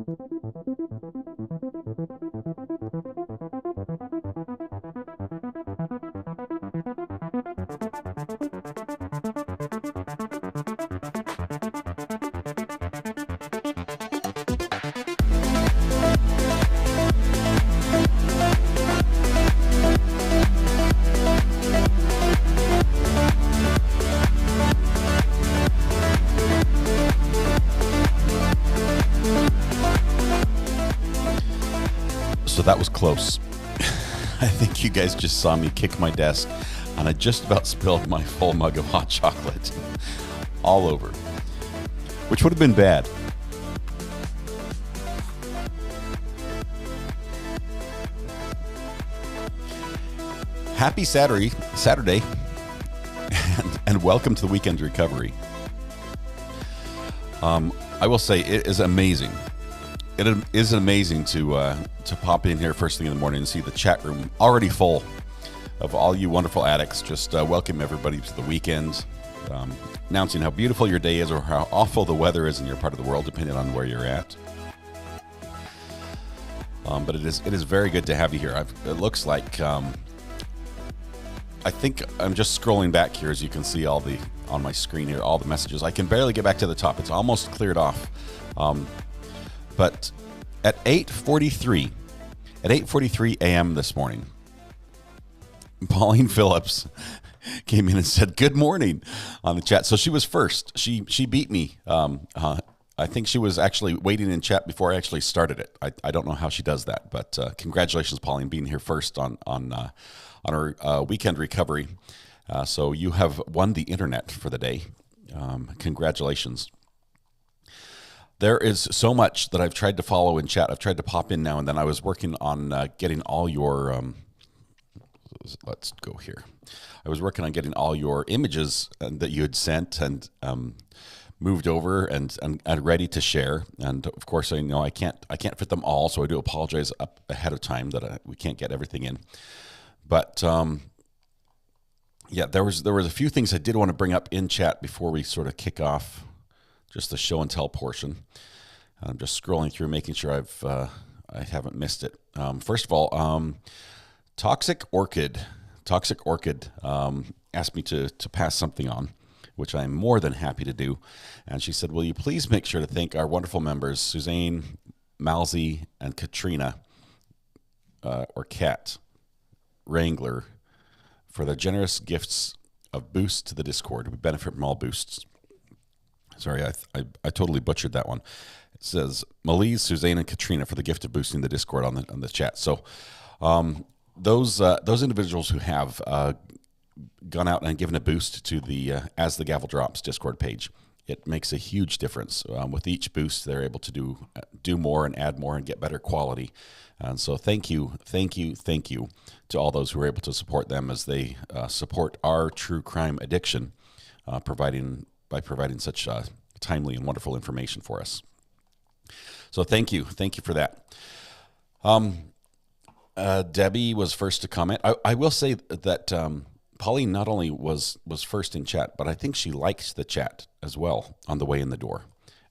So that was close. I think you guys just saw me kick my desk, and I just about spilled my full mug of hot chocolate all over, which would have been bad. Happy Saturday, and welcome to the Weekend Recovery. I will say it is amazing. It is amazing to pop in here first thing in the morning and see the chat room already full of all you wonderful addicts. Just welcome everybody to the weekend, announcing how beautiful your day is or how awful the weather is in your part of the world, depending on where you're at. But it is very good to have you here. It looks like I think I'm just scrolling back here, as you can see on my screen here, all the messages. I can barely get back to the top. It's almost cleared off. But at 8:43 a.m. this morning, Pauline Phillips came in and said, "Good morning" on the chat. So she was first. She beat me. I think she was actually waiting in chat before I actually started it. I don't know how she does that, but congratulations, Pauline, being here first on our weekend recovery. So you have won the internet for the day. Congratulations. There is so much that I've tried to follow in chat. I've tried to pop in now and then. I was working on getting all your, let's go here. I was working on getting all your images that you had sent and moved over and ready to share. And of course, I know I can't fit them all, so I do apologize up ahead of time that we can't get everything in. But yeah, there was a few things I did want to bring up in chat before we sort of kick off just the show and tell portion. I'm just scrolling through, making sure I haven't missed it. First of all, Toxic Orchid asked me to pass something on, which I'm more than happy to do. And she said, "Will you please make sure to thank our wonderful members, Suzanne, Malzy, and Katrina, or Kat Wrangler, for their generous gifts of boosts to the Discord. We benefit from all boosts." Sorry, I totally butchered that one. It says Malise, Suzanne, and Katrina for the gift of boosting the Discord on the chat. So those individuals who have gone out and given a boost to the As the Gavel Drops Discord page, it makes a huge difference. With each boost, they're able to do more and add more and get better quality. And so thank you to all those who are able to support them as they support our true crime addiction, by providing such timely and wonderful information for us. So thank you for that. Debbie was first to comment. I will say that Pauline not only was first in chat, but I think she liked the chat as well on the way in the door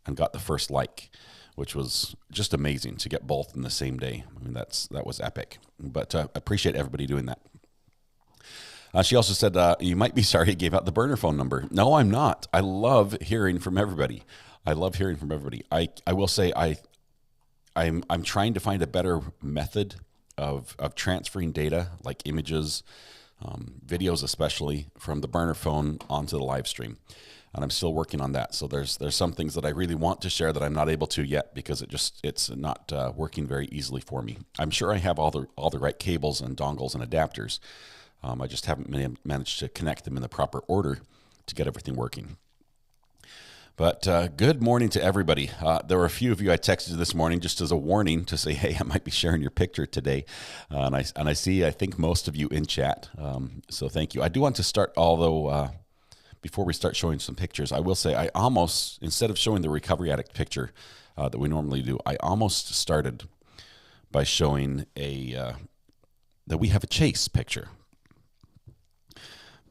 and got the first like, which was just amazing to get both in the same day. I mean, that was epic. But appreciate everybody doing that. She also said, "You might be sorry you gave out the burner phone number." No, I'm not. I love hearing from everybody. I will say I'm trying to find a better method of transferring data, like images, videos especially, from the burner phone onto the live stream. And I'm still working on that. So there's some things that I really want to share that I'm not able to yet because it's not working very easily for me. I'm sure I have all the right cables and dongles and adapters. I just haven't managed to connect them in the proper order to get everything working. But good morning to everybody. There were a few of you I texted this morning just as a warning to say, hey, I might be sharing your picture today. And I see, I think, most of you in chat. So thank you. I do want to start, although before we start showing some pictures, I will say I almost, instead of showing the recovery addict picture that we normally do, I almost started by showing that we have a chase picture.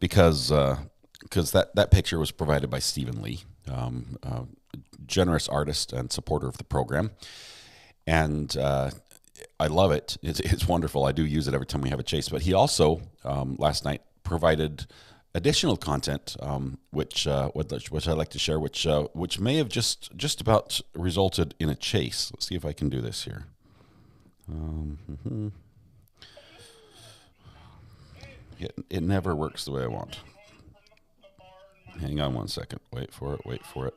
Because that picture was provided by Stephen Lee, generous artist and supporter of the program. and I love it. It's wonderful. I do use it every time we have a chase. But he also last night provided additional content, which I like to share, which may have just about resulted in a chase. Let's see if I can do this here. It never works the way I want. Hang on one second. Wait for it. Wait for it.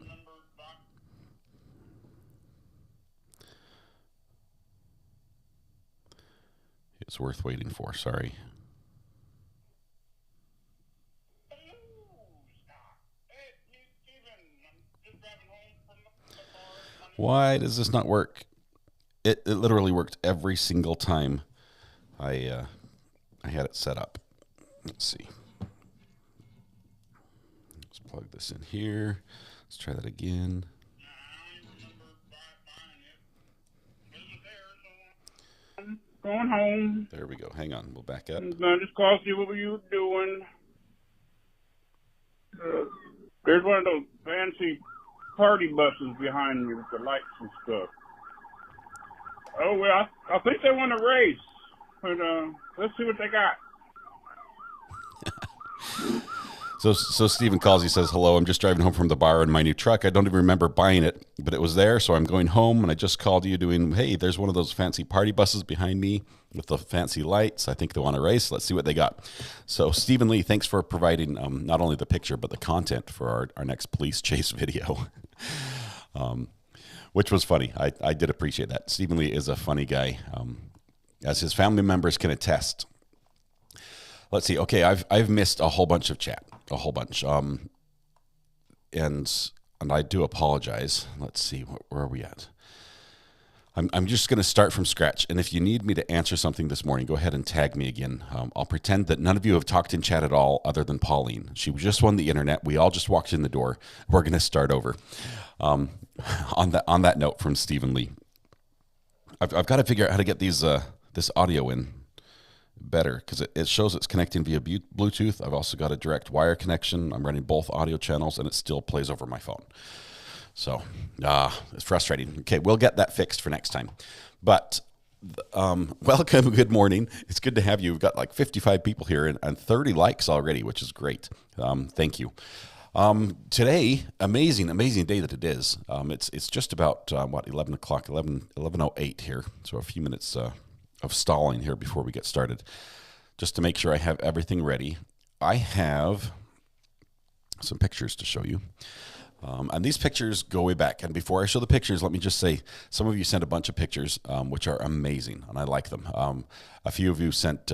It's worth waiting for. Sorry. Why does this not work? It literally worked every single time I had it set up. Let's see. Let's plug this in here. Let's try that again. Going home. There we go. Hang on. We'll back up. I just called to see what you were doing. There's one of those fancy party buses behind me with the lights and stuff. Oh, well, I think they want to race. But let's see what they got. So Stephen calls. He says, hello, I'm just driving home from the bar in my new truck. I don't even remember buying it, but it was there. So I'm going home, and I just called you doing, hey, there's one of those fancy party buses behind me with the fancy lights. I think they want to race. Let's see what they got. So Stephen Lee, thanks for providing not only the picture, but the content for our next police chase video, which was funny. I did appreciate that. Stephen Lee is a funny guy, as his family members can attest. Let's see. Okay, I've missed a whole bunch of chat, a whole bunch, and I do apologize. Let's see, where are we at? I'm just going to start from scratch, and if you need me to answer something this morning, go ahead and tag me again. I'll pretend that none of you have talked in chat at all, other than Pauline. She just won the internet. We all just walked in the door. We're going to start over. On that note from Stephen Lee, I've got to figure out how to get these this audio in better, because it shows it's connecting via Bluetooth. I've also got a direct wire connection. I'm running both audio channels, and it still plays over my phone. So it's frustrating. Okay, we'll get that fixed for next time. But welcome, good morning. It's good to have you. We've got like 55 people here and 30 likes already, which is great. Thank you. Today, amazing day that it is. It's just about 11 o'clock, 11:08 here. So a few minutes of stalling here before we get started, just to make sure I have everything ready. I have some pictures to show you. And these pictures go way back. And before I show the pictures, let me just say, some of you sent a bunch of pictures, which are amazing, and I like them. A few of you sent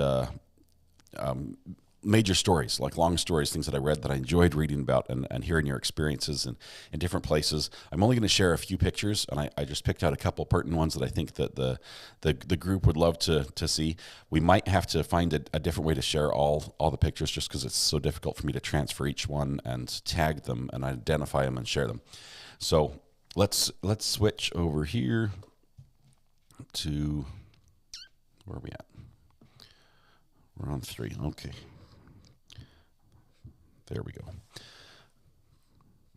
major stories, like long stories, things that I read that I enjoyed reading about and hearing your experiences in different places. I'm only going to share a few pictures, and I just picked out a couple pertinent ones that I think that the group would love to see. We might have to find a different way to share all the pictures, just because it's so difficult for me to transfer each one and tag them and identify them and share them. So let's switch over here to, where are we at? We're on 3. Okay. There we go.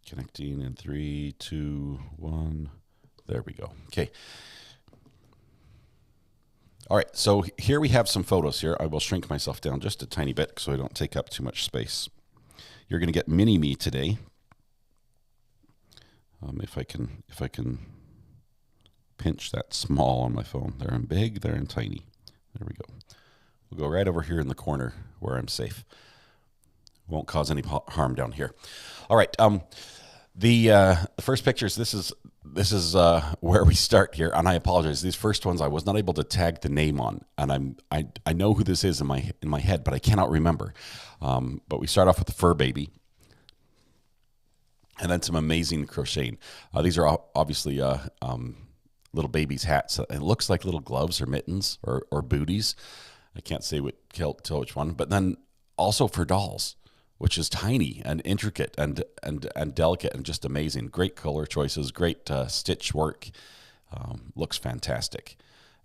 Connecting in 3, 2, 1. There we go. Okay. All right. So here we have some photos here. I will shrink myself down just a tiny bit so I don't take up too much space. You're going to get mini me today. If I can pinch that small on my phone. There and big, there and tiny. There we go. We'll go right over here in the corner where I'm safe. Won't cause any harm down here. All right. The first pictures. This is where we start here, and I apologize. These first ones I was not able to tag the name on, and I know who this is in my head, but I cannot remember. But we start off with the fur baby, and then some amazing crocheting. These are obviously little babies' hats. It looks like little gloves or mittens or booties. I can't say tell which one, but then also for dolls, which is tiny and intricate and delicate and just amazing. Great color choices, great stitch work. Looks fantastic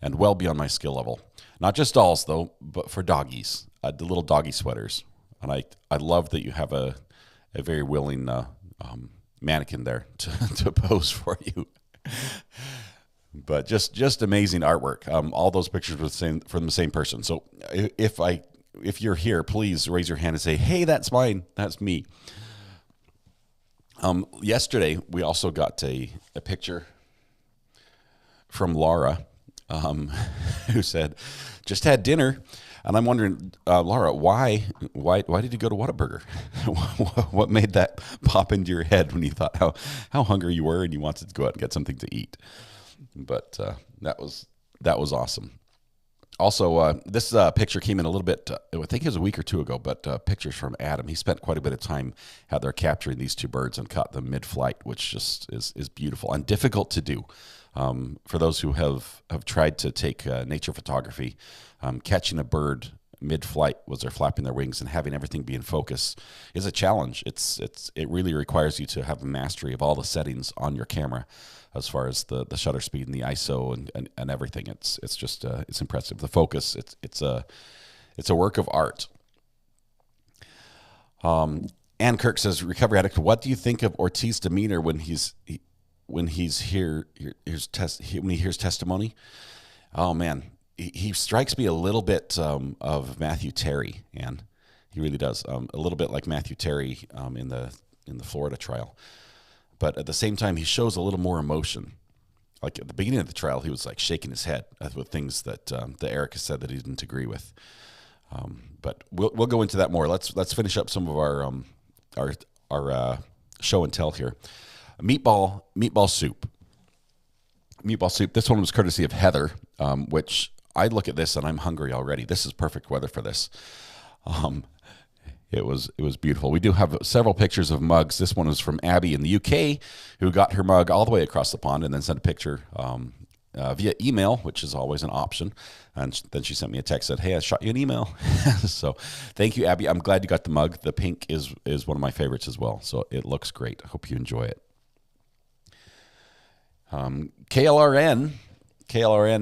and well beyond my skill level. Not just dolls, though, but for doggies, the little doggy sweaters. And I love that you have a very willing mannequin there to pose for you. But just amazing artwork. All those pictures were from the same person. So if you're here, please raise your hand and say, "Hey, that's mine. That's me." Yesterday we also got a picture from Laura, who said, "Just had dinner." And I'm wondering, Laura, why did you go to Whataburger? What made that pop into your head when you thought how hungry you were and you wanted to go out and get something to eat? But that was awesome. Also, this picture came in a little bit, I think it was a week or two ago, but pictures from Adam. He spent quite a bit of time out there capturing these two birds and caught them mid-flight, which just is beautiful and difficult to do. For those who have tried to take nature photography, catching a bird mid-flight as they're flapping their wings and having everything be in focus is a challenge. It really requires you to have a mastery of all the settings on your camera, as far as the shutter speed and the ISO and everything. It's just it's impressive. The focus, it's a work of art. Ann Kirk says, "Recovery Addict, what do you think of Ortiz's demeanor when when he hears testimony?" Oh man, he strikes me a little bit of Matthew Terry, and he really does. A little bit like Matthew Terry in the Florida trial. But at the same time, he shows a little more emotion. Like at the beginning of the trial, he was like shaking his head with things that Eric has said that he didn't agree with. But we'll go into that more. Let's finish up some of our show and tell here. Meatball soup. Meatball soup. This one was courtesy of Heather, which I look at this and I'm hungry already. This is perfect weather for this. It was beautiful. We do have several pictures of mugs. This one was from Abby in the UK, who got her mug all the way across the pond and then sent a picture via email, which is always an option. And then she sent me a text, said, "Hey, I shot you an email." So thank you, Abby. I'm glad you got the mug. The pink is one of my favorites as well. So it looks great. I hope you enjoy it. KLRN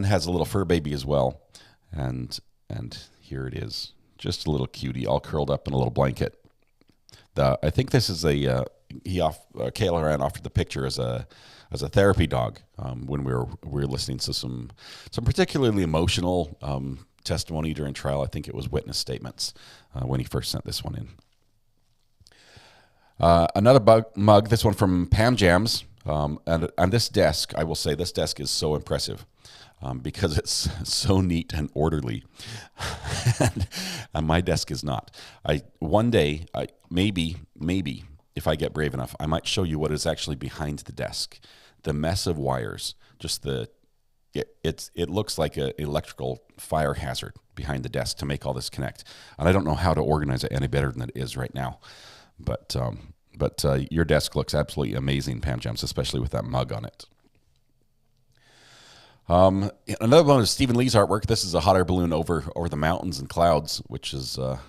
has a little fur baby as well. And here it is. Just a little cutie, all curled up in a little blanket. I think this is KLRN offered the picture as a therapy dog when we were listening to some particularly emotional testimony during trial. I think it was witness statements when he first sent this one in. Another mug, this one from Pam Jams, and this desk. I will say this desk is so impressive. Because it's so neat and orderly, and my desk is not. One day, maybe if I get brave enough, I might show you what is actually behind the desk. The mess of wires, it looks like an electrical fire hazard behind the desk to make all this connect. And I don't know how to organize it any better than it is right now. But your desk looks absolutely amazing, Pam Jams, especially with that mug on it. Another one is Stephen Lee's artwork. This is a hot air balloon over the mountains and clouds, which is a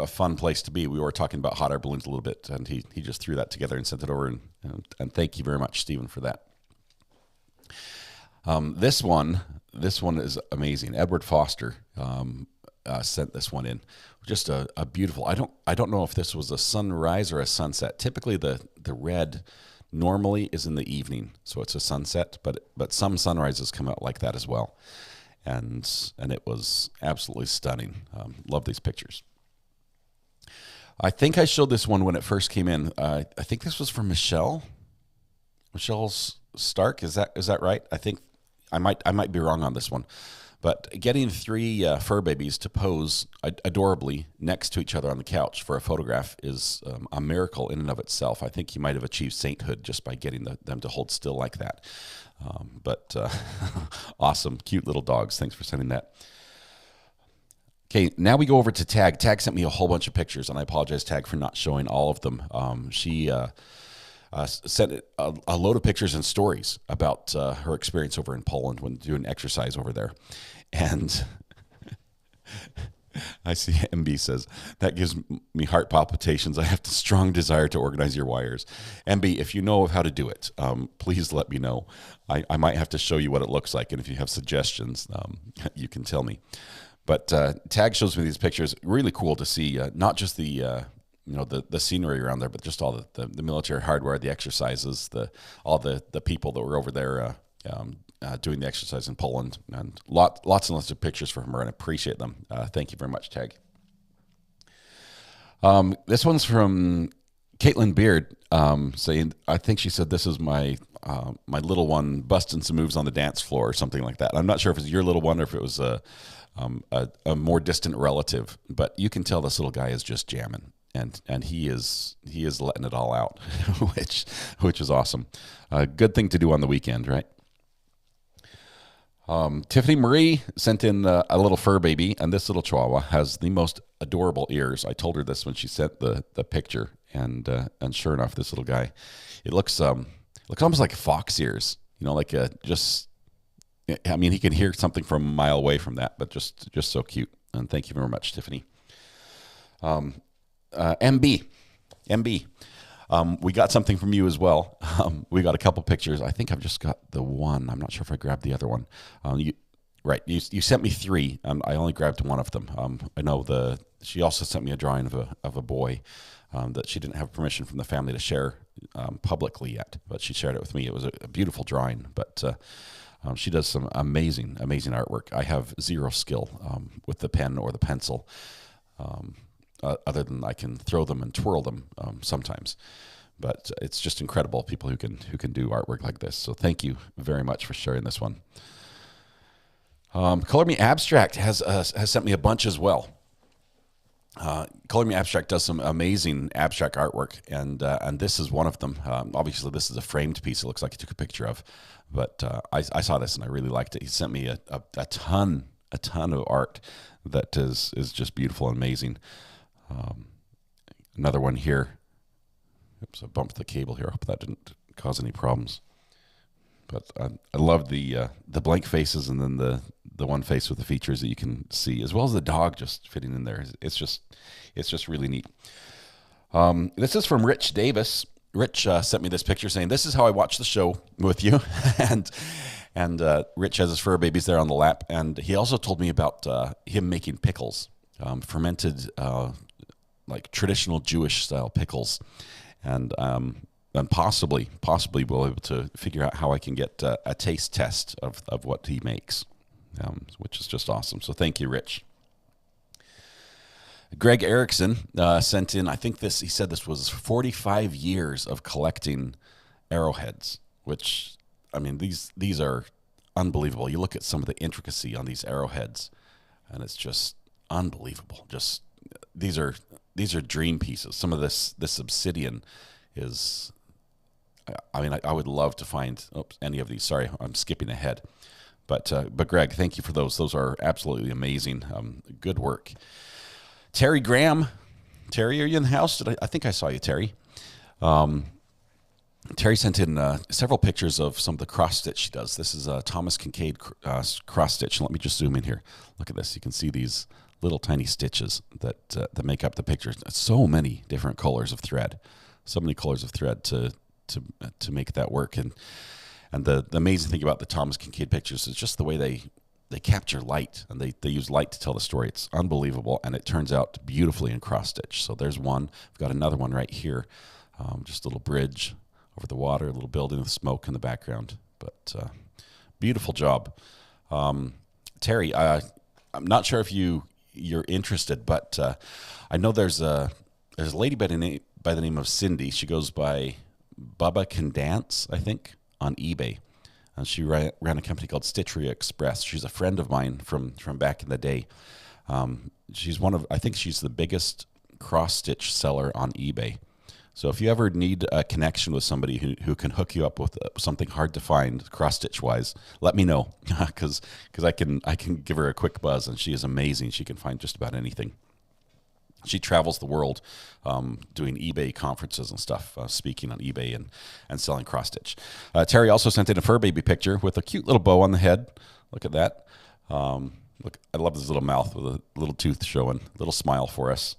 fun place to be. We were talking about hot air balloons a little bit, and he just threw that together and sent it over, and thank you very much, Stephen, for that. This one is amazing. Edward Foster sent this one in. Just a beautiful. I don't know if this was a sunrise or a sunset. Typically, the red normally is in the evening, so it's a sunset, but some sunrises come out like that as well, and it was absolutely stunning. Love these pictures. I think I showed this one when it first came in. I think this was from Michelle Stark. Is that right? I think I might be wrong on this one. But getting three fur babies to pose adorably next to each other on the couch for a photograph is a miracle in and of itself. I think he might have achieved sainthood just by getting them to hold still like that. But awesome, cute little dogs. Thanks for sending that. Okay, now we go over to Tag. Tag sent me a whole bunch of pictures, and I apologize, Tag, for not showing all of them. She sent a load of pictures and stories about her experience over in Poland when doing exercise over there. And I see MB says, "That gives me heart palpitations. I have the strong desire to organize your wires." MB, if you know of how to do it, please let me know. I might have to show you what it looks like, and if you have suggestions, you can tell me. But Tag shows me these pictures. Really cool to see, not just the scenery around there, but just all the military hardware, the exercises, all the people that were over there doing the exercise in Poland, and lots and lots of pictures from her, and I appreciate them. Thank you very much, Tag. This one's from Caitlin Beard, saying, I think she said this is my my little one busting some moves on the dance floor or something like that. I'm not sure if it's your little one or if it was a more distant relative, but you can tell this little guy is just jamming, and he is letting it all out, which is awesome. Good thing to do on the weekend, right? Tiffany Marie sent in a little fur baby, and this little chihuahua has the most adorable ears. I told her this when she sent the picture, and sure enough, this little guy, it looks almost like fox ears, like I mean, he can hear something from a mile away from that, but just so cute. And thank you very much, Tiffany. MB, we got something from you as well. We got a couple pictures. I think I've just got the one. I'm not sure if I grabbed the other one. You sent me three. I only grabbed one of them. I know she also sent me a drawing of a boy that she didn't have permission from the family to share publicly yet, but she shared it with me. It was a beautiful drawing, but she does some amazing artwork. I have zero skill with the pen or the pencil, other than I can throw them and twirl them sometimes. But it's just incredible, people who can do artwork like this. So thank you very much for sharing this one. Color Me Abstract has sent me a bunch as well. Color Me Abstract does some amazing abstract artwork, and this is one of them. Obviously, this is a framed piece. It looks like he took a picture of, but I saw this and I really liked it. He sent me a ton of art that is just beautiful and amazing. Another one here. Oops, I bumped the cable here. I hope that didn't cause any problems. But I love the blank faces, and then the one face with the features that you can see, as well as the dog just fitting in there. It's just really neat. This is from Rich Davis. Rich sent me this picture saying, "This is how I watch the show with you," and Rich has his fur babies there on the lap, and he also told me about him making pickles, fermented like traditional Jewish style pickles, and possibly we'll be able to figure out how I can get a taste test of what he makes, which is just awesome. So thank you, Rich. Greg Erickson sent in, I think he said this was 45 years of collecting arrowheads, which, I mean, these are unbelievable. You look at some of the intricacy on these arrowheads, and it's just unbelievable. Just these are dream pieces. Some of this obsidian is, I mean, I would love to find any of these. Sorry, I'm skipping ahead. But Greg, thank you for those. Those are absolutely amazing. Good work. Terry Graham. Terry, are you in the house? I think I saw you, Terry. Terry sent in several pictures of some of the cross stitch she does. This is a Thomas Kincaid cross stitch. Let me just zoom in here. Look at this. You can see these little tiny stitches that make up the picture. So many different colors of thread. So many colors of thread to make that work. And the amazing thing about the Thomas Kincaid pictures is just the way they capture light, and they use light to tell the story. It's unbelievable, and it turns out beautifully in cross stitch. So there's one. I've got another one right here. Just a little bridge over the water, a little building with smoke in the background. But beautiful job. Terry, I'm not sure if you're interested, but I know there's a lady by the name of Cindy. She goes by Bubba Can Dance, I think, on eBay. And she ran a company called Stitchery Express. She's a friend of mine from back in the day. She's I think she's the biggest cross-stitch seller on eBay. So if you ever need a connection with somebody who can hook you up with something hard to find cross-stitch wise, let me know, because I can give her a quick buzz, and she is amazing. She can find just about anything. She travels the world doing eBay conferences and stuff, speaking on eBay and selling cross-stitch. Terry also sent in a fur baby picture with a cute little bow on the head. Look at that. Look, I love this little mouth with a little tooth showing, little smile for us.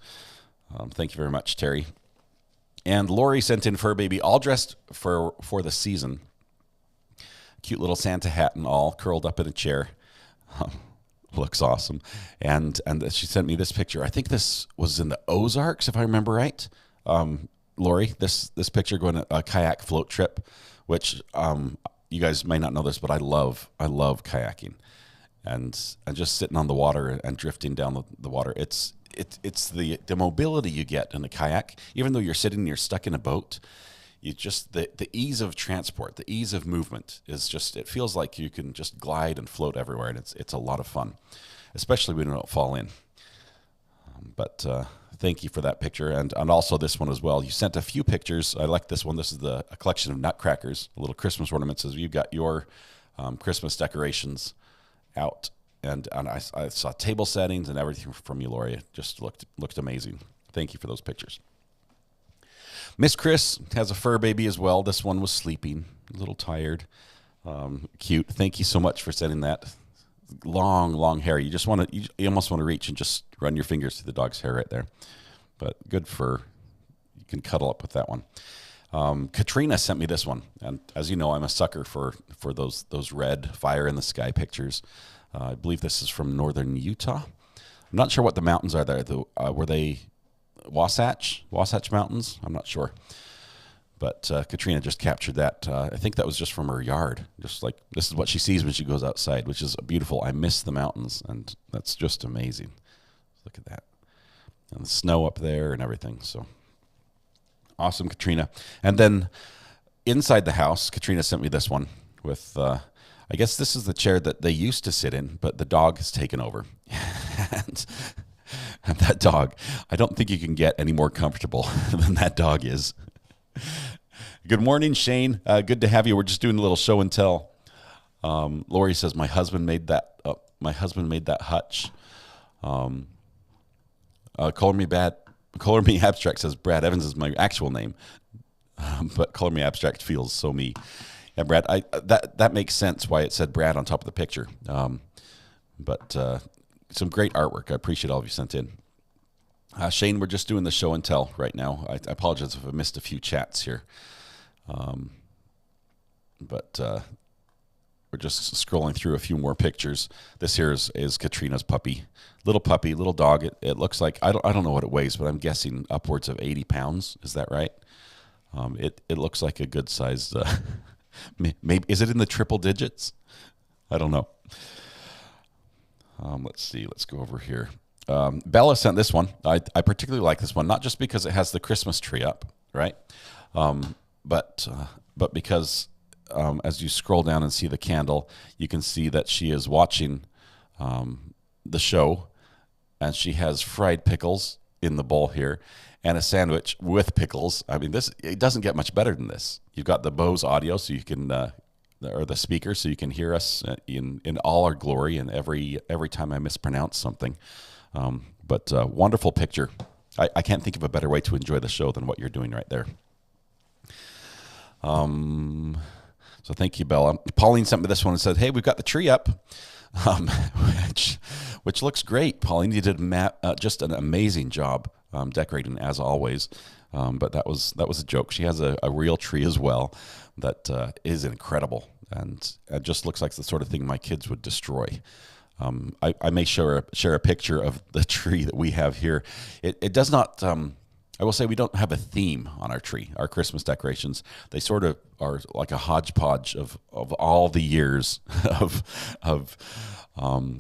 Thank you very much, Terry. And Lori sent in fur baby all dressed for the season. Cute little Santa hat and all, curled up in a chair. Looks awesome. And she sent me this picture. I think this was in the Ozarks, if I remember right. Lori, this picture going on a kayak float trip, which you guys may not know this, but I love kayaking, and just sitting on the water and drifting down the water. It's the mobility you get in a kayak, even though you're stuck in a boat. You just the ease of transport, the ease of movement is just, it feels like you can just glide and float everywhere, and it's a lot of fun, especially when you don't fall in. But thank you for that picture, and also this one as well. You sent a few pictures. I like this one. This is a collection of nutcrackers, little Christmas ornaments. As you've got your Christmas decorations out, and I saw table settings and everything from you, Lori. It just looked amazing. Thank you for those pictures. Miss Chris has a fur baby as well. This one was sleeping, a little tired. Cute. Thank you so much for sending that. Long hair. You just want to, you almost want to reach and just run your fingers through the dog's hair right there. But good fur. You can cuddle up with that one. Katrina sent me this one, and as you know, I'm a sucker for those red fire in the sky pictures. I believe this is from northern Utah. I'm not sure what the mountains are there. Were they Wasatch Mountains? I'm not sure. But Katrina just captured that. I think that was just from her yard. Just like, this is what she sees when she goes outside, which is beautiful. I miss the mountains, and that's just amazing. Look at that. And the snow up there and everything. So awesome, Katrina. And then inside the house, Katrina sent me this one with, I guess this is the chair that they used to sit in, but the dog has taken over. and that dog, I don't think you can get any more comfortable than that dog is. Good morning, Shane. Good to have you. We're just doing a little show and tell. Lori says my husband made that. My husband made that hutch. Color Me Abstract says Brad Evans is my actual name, but Color Me Abstract feels so me. Yeah, Brad. That makes sense why it said Brad on top of the picture. But some great artwork. I appreciate all of you sent in. Shane, we're just doing the show and tell right now. I apologize if I missed a few chats here. But we're just scrolling through a few more pictures. This here is Katrina's puppy, little dog. It looks like, I don't know what it weighs, but I'm guessing upwards of 80 pounds. Is that right? It looks like a good sized, maybe, is it in the triple digits? I don't know. Let's see. Let's go over here. Bella sent this one. I particularly like this one, not just because it has the Christmas tree up, right? But because as you scroll down and see the candle, you can see that she is watching the show, and she has fried pickles in the bowl here and a sandwich with pickles. I mean, it doesn't get much better than this. You've got the Bose audio, so you can or the speaker, so you can hear us in all our glory, and every time I mispronounce something. But wonderful picture. I can't think of a better way to enjoy the show than what you're doing right there. So thank you, Bella. Pauline sent me this one and said, "Hey, we've got the tree up," which looks great. Pauline, you did just an amazing job decorating as always. But that was a joke. She has a real tree as well that is incredible, and it just looks like the sort of thing my kids would destroy. I may share a picture of the tree that we have here. It does not. I will say we don't have a theme on our tree. Our Christmas decorations, they sort of are like a hodgepodge of all the years of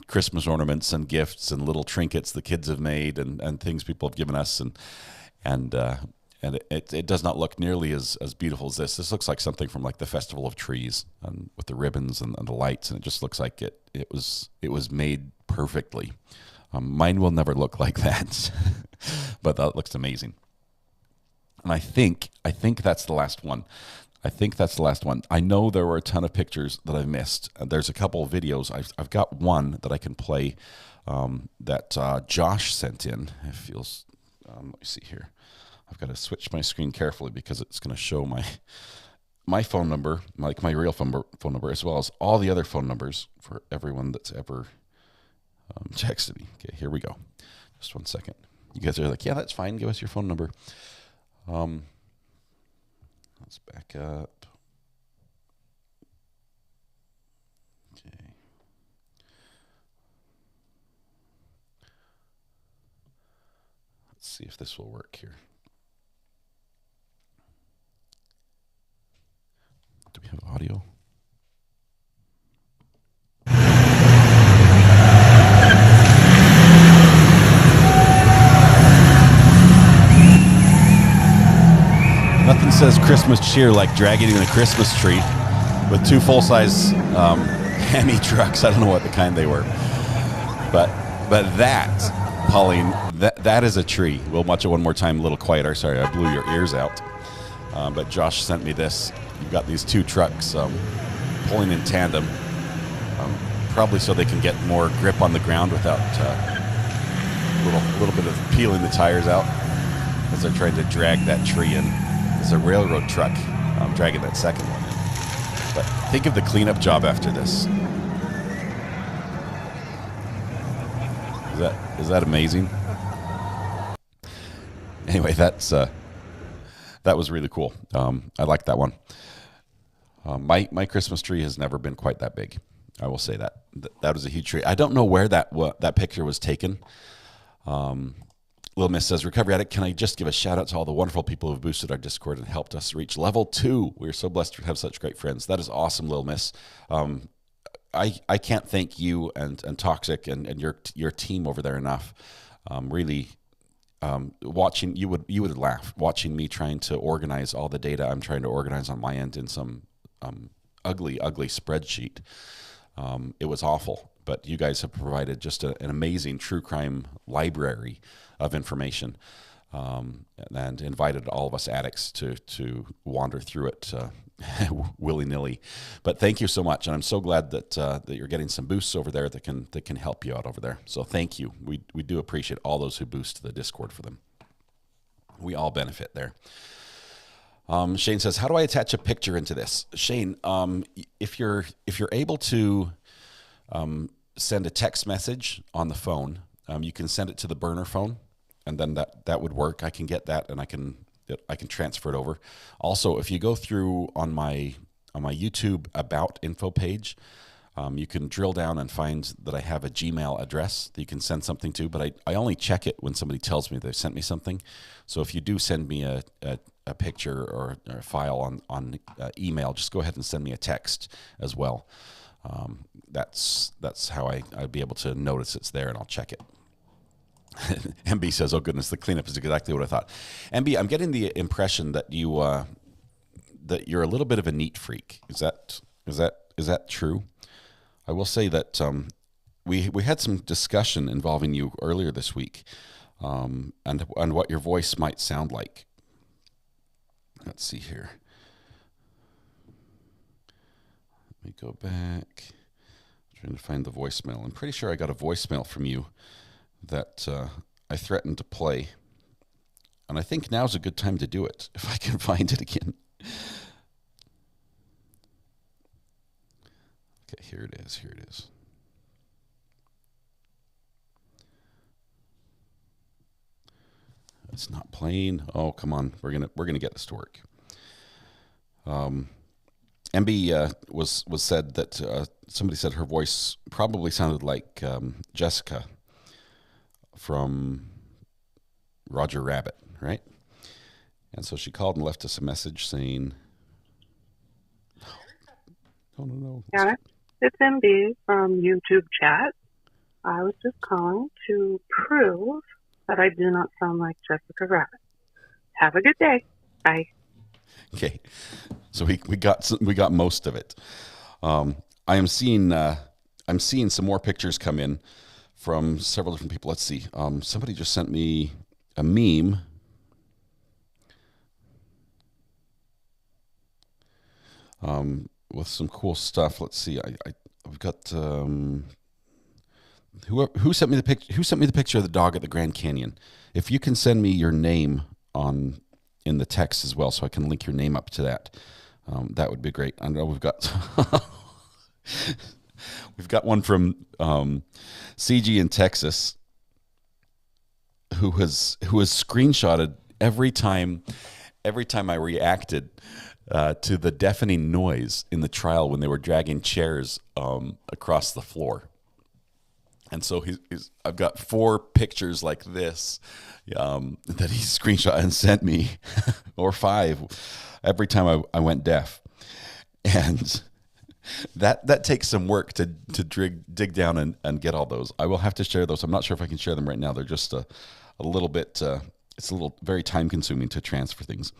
Christmas ornaments and gifts and little trinkets the kids have made and things people have given us, and it does not look nearly as beautiful as this. This looks like something from like the Festival of Trees, and with the ribbons and the lights, and it just looks like it was made perfectly. Mine will never look like that, but that looks amazing. And I think that's the last one. I know there were a ton of pictures that I've missed. There's a couple of videos. I've got one that I can play that Josh sent in. It feels. Let me see here. I've got to switch my screen carefully because it's going to show my phone number, like my real phone number, as well as all the other phone numbers for everyone that's ever texted me. Okay, here we go. Just 1 second. You guys are like, yeah, that's fine. Give us your phone number. Let's back up. Okay. Let's see if this will work here. Do we have audio? says Christmas cheer like dragging in a Christmas tree with two full-size Hemi trucks. I don't know what the kind they were. But that, Pauline, that is a tree. We'll watch it one more time, a little quieter. Sorry, I blew your ears out. But Josh sent me this. You've got these two trucks pulling in tandem, probably so they can get more grip on the ground without a little bit of peeling the tires out as they're trying to drag that tree in. There's a railroad truck dragging that second one in. But think of the cleanup job after this. Is that amazing? Anyway, that was really cool. I like that one. My Christmas tree has never been quite that big. I will say that. That was a huge tree. I don't know where that picture was taken. Little Miss says, Recovery Addict, can I just give a shout out to all the wonderful people who've boosted our Discord and helped us reach level 2. We are so blessed to have such great friends. That is awesome, Little Miss. I can't thank you and Toxic and your team over there enough. Really, watching you would laugh watching me trying to organize all the data I'm trying to organize on my end in some ugly spreadsheet. It was awful, but you guys have provided just an amazing true crime library of information, and invited all of us addicts to wander through it willy-nilly. But thank you so much, and I'm so glad that you're getting some boosts over there that can help you out over there. So thank you. We do appreciate all those who boost the Discord for them. We all benefit there. Shane says, how do I attach a picture into this? Shane, if you're able to send a text message on the phone, you can send it to the burner phone, and then that would work. I can get that, and I can transfer it over. Also, if you go through on my YouTube About info page, you can drill down and find that I have a Gmail address that you can send something to, but I only check it when somebody tells me they've sent me something. So if you do send me a picture or a file on email, just go ahead and send me a text as well. That's how I'd be able to notice it's there, and I'll check it. MB says, oh goodness, the cleanup is exactly what I thought. MB, I'm getting the impression that you're a little bit of a neat freak. Is that true? I will say that we had some discussion involving you earlier this week, and what your voice might sound like. Let's see here. Let me go back. I'm trying to find the voicemail. I'm pretty sure I got a voicemail from you that I threatened to play, and I think now's a good time to do it if I can find it again. Okay, here it is. It's not playing. Oh, come on. We're gonna get this to work. MB was said that somebody said her voice probably sounded like Jessica from Roger Rabbit, right? And so she called and left us a message saying, no. Yeah, it's MB from YouTube chat. I was just calling to prove that I do not sound like Jessica Rabbit. Have a good day. Bye. Okay, so we got most of it. I'm seeing some more pictures come in from several different people. Let's see. Somebody just sent me a meme. With some cool stuff. Let's see. I've got who sent me the picture? Who sent me the picture of the dog at the Grand Canyon? If you can send me your name in the text as well, so I can link your name up to that, that would be great. I know we've got one from CG in Texas who has screenshotted every time I reacted to the deafening noise in the trial when they were dragging chairs across the floor. And so I've got 4 pictures like this that he screenshot and sent me, or 5, every time I went deaf. And that takes some work to dig down and get all those. I will have to share those. I'm not sure if I can share them right now. They're just a little bit, it's a little very time consuming to transfer things.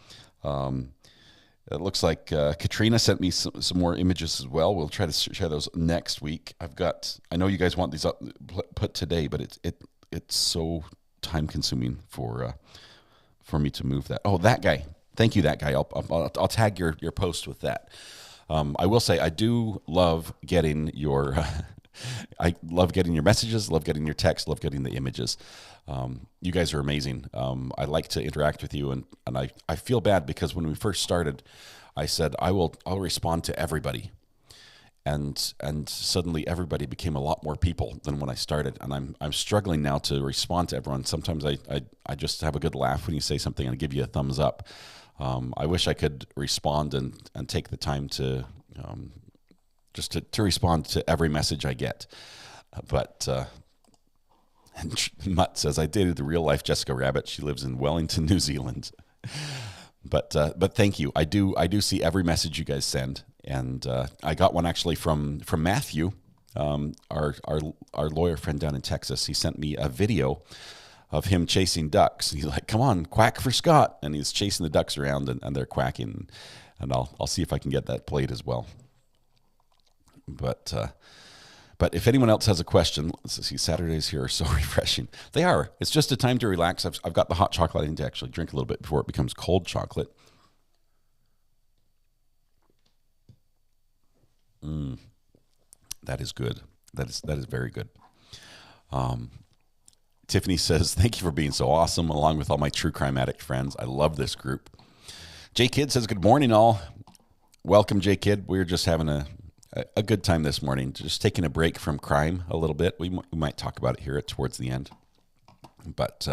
It looks like Katrina sent me some more images as well. We'll try to share those next week. I know you guys want these up put today, but it's so time consuming for me to move that. Oh, that guy. Thank you, that guy. I'll tag your post with that. I will say I do love getting your I love getting your messages, love getting your text, love getting the images. You guys are amazing. I like to interact with you, and I feel bad because when we first started, I said I'll respond to everybody, and suddenly everybody became a lot more people than when I started, and I'm struggling now to respond to everyone. Sometimes I just have a good laugh when you say something and give you a thumbs up. I wish I could respond and take the time to just to respond to every message I get. But and Mutt says, I dated the real life Jessica Rabbit. She lives in Wellington, New Zealand. But thank you. I do see every message you guys send. And I got one actually from Matthew, our lawyer friend down in Texas. He sent me a video of him chasing ducks. He's like, come on, quack for Scott. And he's chasing the ducks around, and they're quacking. And I'll see if I can get that played as well. But if anyone else has a question, let's see, Saturdays here are so refreshing. They are. It's just a time to relax. I've got the hot chocolate. I need to actually drink a little bit before it becomes cold chocolate. That is good. That is very good. Tiffany says, thank you for being so awesome, along with all my true crime addict friends. I love this group. J Kid says, good morning, all. Welcome, J Kid. We're just having a good time this morning, just taking a break from crime a little bit. We might talk about it here towards the end. But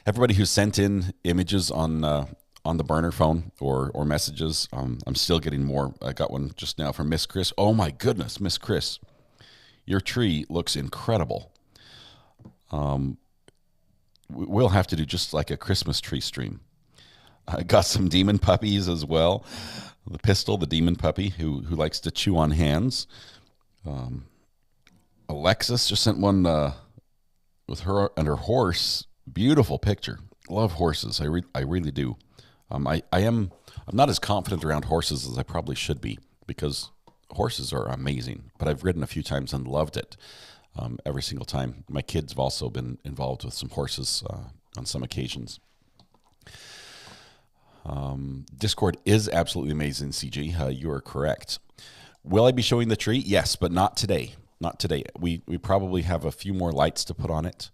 everybody who sent in images on the burner phone or messages, I'm still getting more. I got one just now from Miss Chris. Oh my goodness, Miss Chris, your tree looks incredible. We'll have to do just like a Christmas tree stream. I got some demon puppies as well. The Pistol, the demon puppy who likes to chew on hands. Alexis just sent one with her and her horse. Beautiful picture. Love horses. I really do. I'm not as confident around horses as I probably should be, because horses are amazing. But I've ridden a few times and loved it every single time. My kids have also been involved with some horses on some occasions. Discord is absolutely amazing, CG. You are correct. Will I be showing the tree? Yes, but not today. Not today. We probably have a few more lights to put on it.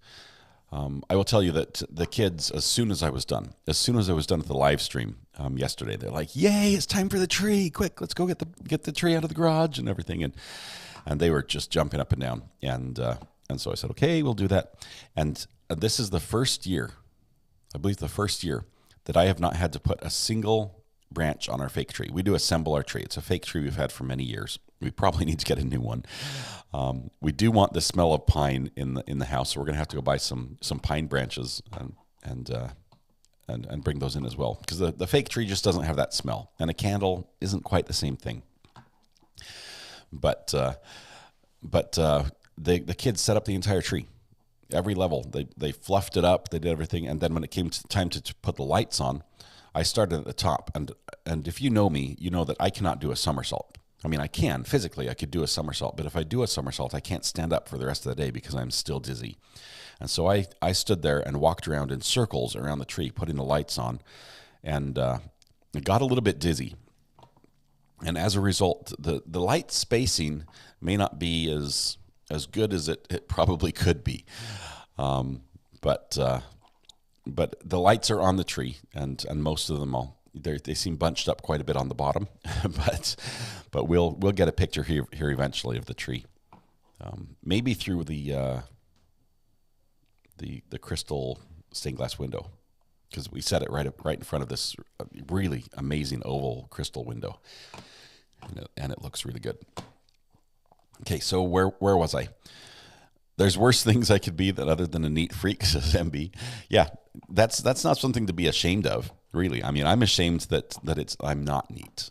I will tell you that the kids, as soon as I was done with the live stream yesterday, they're like, "Yay! It's time for the tree! Quick, let's go get the tree out of the garage and everything." And they were just jumping up and down. And so I said, "Okay, we'll do that." And this is the first year, I believe, that I have not had to put a single branch on our fake tree. We do assemble our tree. It's a fake tree we've had for many years. We probably need to get a new one. We do want the smell of pine in the house, so we're going to have to go buy some pine branches and bring those in as well, because the fake tree just doesn't have that smell, and a candle isn't quite the same thing. But the kids set up the entire tree. Every level, they fluffed it up, they did everything, and then when it came to time to put the lights on, I started at the top, and if you know me, you know that I cannot do a somersault. I mean, I can physically, I could do a somersault, but if I do a somersault, I can't stand up for the rest of the day because I'm still dizzy. And so I stood there and walked around in circles around the tree, putting the lights on, and it got a little bit dizzy. And as a result, the light spacing may not be as good as it probably could be. But the lights are on the tree, and most of them they seem bunched up quite a bit on the bottom. but we'll get a picture here eventually of the tree. Maybe through the crystal stained glass window, because we set it right in front of this really amazing oval crystal window, and it looks really good. Okay, so where was I? There's worse things I could be other than a neat freak, says MB. Yeah, that's not something to be ashamed of, really. I mean, I'm ashamed that I'm not neat.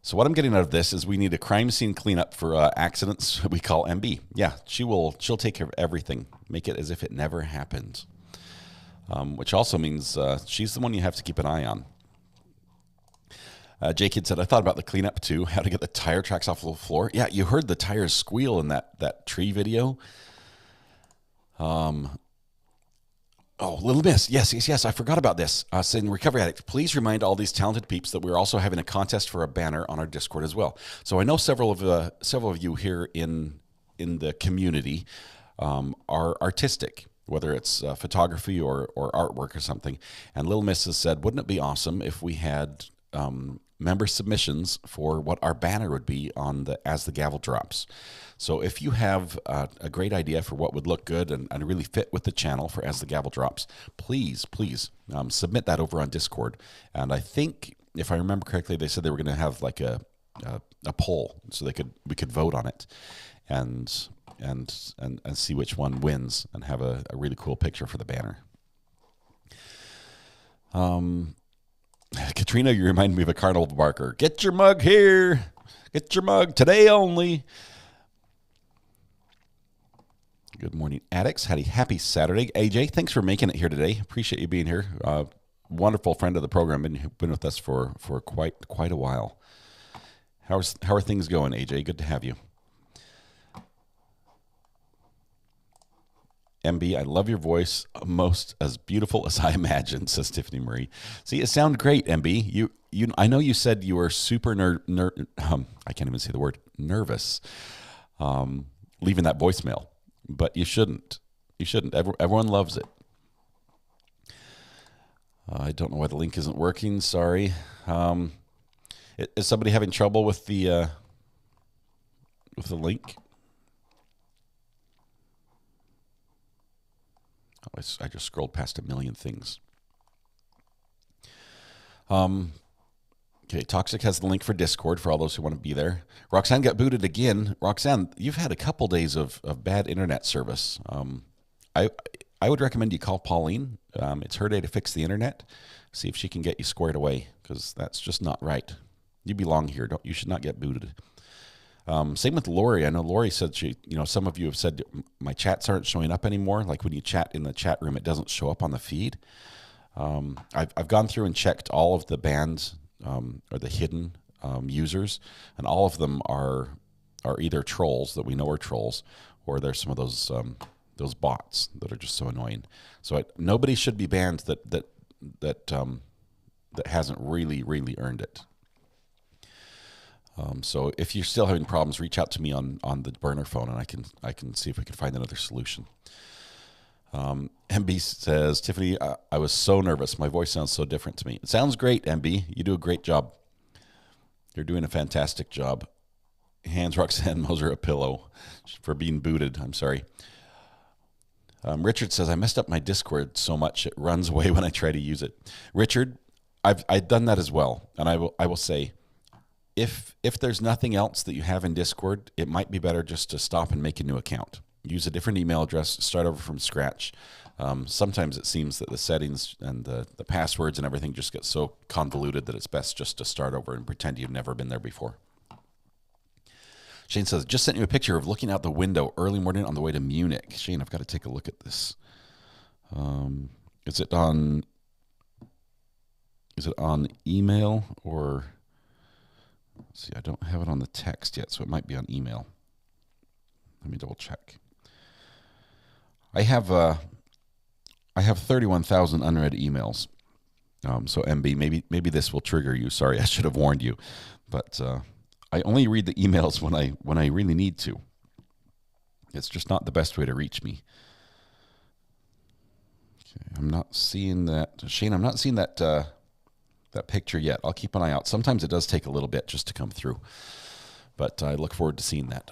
So what I'm getting out of this is we need a crime scene cleanup for accidents we call MB. Yeah, she'll take care of everything, make it as if it never happened. Which also means she's the one you have to keep an eye on. J-Kid said, I thought about the cleanup too, how to get the tire tracks off the floor. Yeah, you heard the tires squeal in that tree video. Oh, Little Miss. Yes. I forgot about this. Saying Recovery Addict, please remind all these talented peeps that we're also having a contest for a banner on our Discord as well. So I know several of you here in the community are artistic, whether it's photography or artwork or something. And Little Miss has said, wouldn't it be awesome if we had member submissions for what our banner would be on as the gavel drops? So if you have a great idea for what would look good and really fit with the channel for As the Gavel Drops, please submit that over on Discord. And I think, if I remember correctly, they said they were going to have like a poll so we could vote on it and see which one wins and have a really cool picture for the banner. Katrina, you remind me of a carnival barker. Get your mug here. Get your mug today only. Good morning, Addicts. Happy Saturday. AJ, thanks for making it here today. Appreciate you being here. Wonderful friend of the program and been with us for quite a while. How are things going, AJ? Good to have you. MB, I love your voice, most as beautiful as I imagined, says Tiffany Marie. See, it sounded great, MB. You I know you said you were super I can't even say the word nervous, leaving that voicemail. But you shouldn't. Everyone loves it. I don't know why the link isn't working. Sorry. Is somebody having trouble with the link? Oh, I just scrolled past a million things. Okay, Toxic has the link for Discord for all those who want to be there. Roxanne got booted again. Roxanne, you've had a couple days of bad internet service. I would recommend you call Pauline. It's her day to fix the internet. See if she can get you squared away, because that's just not right. You belong here. You should not get booted. Same with Lori. I know Lori said some of you have said my chats aren't showing up anymore. Like when you chat in the chat room, it doesn't show up on the feed. I've gone through and checked all of the bans. Or the hidden users, and all of them are either trolls that we know are trolls, or there's some of those bots that are just so annoying. So nobody should be banned that hasn't really earned it. So if you're still having problems, reach out to me on the burner phone, and I can see if we can find another solution. MB says, Tiffany, I was so nervous. My voice sounds so different to me. It sounds great, MB. You do a great job. You're doing a fantastic job. Hands Roxanne Moser a pillow for being booted. I'm sorry. Richard says, I messed up my Discord so much it runs away when I try to use it. Richard, I've done that as well. And I will say, if there's nothing else that you have in Discord, it might be better just to stop and make a new account. Use a different email address, start over from scratch. Sometimes it seems that the settings and the passwords and everything just get so convoluted that it's best just to start over and pretend you've never been there before. Shane says, just sent you a picture of looking out the window early morning on the way to Munich. Shane, I've got to take a look at this. Is it on email or... Let's see, I don't have it on the text yet, so it might be on email. Let me double check. I have 31,000 unread emails. So MB, maybe this will trigger you. Sorry, I should have warned you. But I only read the emails when I really need to. It's just not the best way to reach me. Okay, I'm not seeing that. Shane, I'm not seeing that picture yet. I'll keep an eye out. Sometimes it does take a little bit just to come through. But I look forward to seeing that.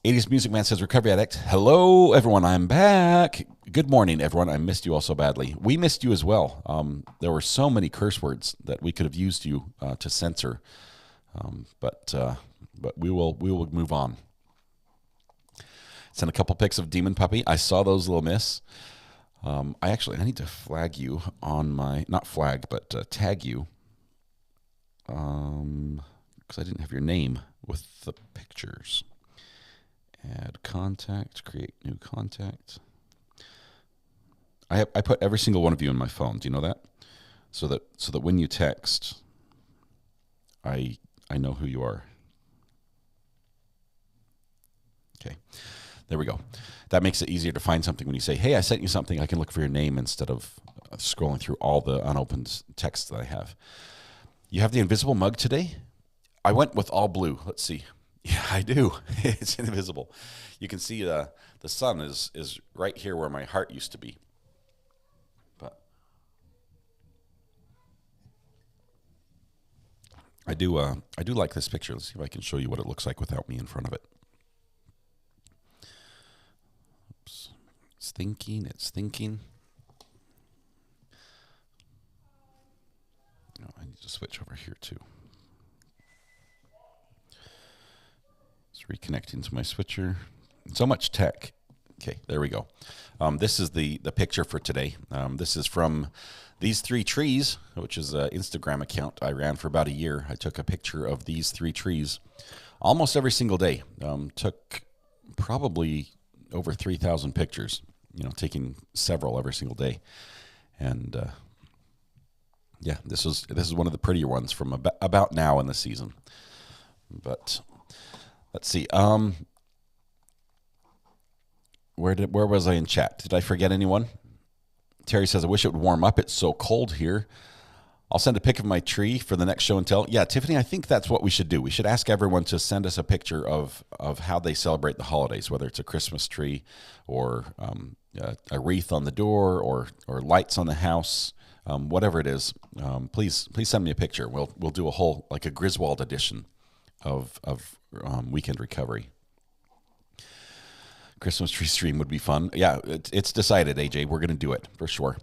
80s Music Man says, Recovery Addict. Hello, everyone. I'm back. Good morning, everyone. I missed you all so badly. We missed you as well. There were so many curse words that we could have used you to censor. But we will move on. Sent a couple pics of Demon Puppy. I saw those, Little Miss. I need to flag you on my, not flag, but tag you. Because I didn't have your name with the pictures. Add contact, create new contact. I put every single one of you in my phone. Do you know that? So that when you text, I know who you are. Okay, there we go. That makes it easier to find something when you say, hey, I sent you something. I can look for your name instead of scrolling through all the unopened text that I have. You have the invisible mug today? I went with all blue. Let's see. Yeah, I do. It's invisible. You can see the sun is right here where my heart used to be. But I do like this picture. Let's see if I can show you what it looks like without me in front of it. Oops. It's thinking. Oh, I need to switch over here too. It's reconnecting to my switcher. So much tech. Okay, there we go. This is the picture for today. This is from These Three Trees, which is an Instagram account I ran for about a year. I took a picture of these three trees almost every single day. Took probably over 3,000 pictures, taking several every single day. And yeah, this is one of the prettier ones from about now in the season. But let's see. Where was I in chat? Did I forget anyone? Terry says, I wish it would warm up. It's so cold here. I'll send a pic of my tree for the next show and tell. Yeah, Tiffany, I think that's what we should do. We should ask everyone to send us a picture of how they celebrate the holidays, whether it's a Christmas tree or a wreath on the door or lights on the house, whatever it is. Please send me a picture. We'll do a whole, like a Griswold edition of Weekend Recovery. Christmas tree stream would be fun. Yeah, it's decided, AJ. We're going to do it for sure.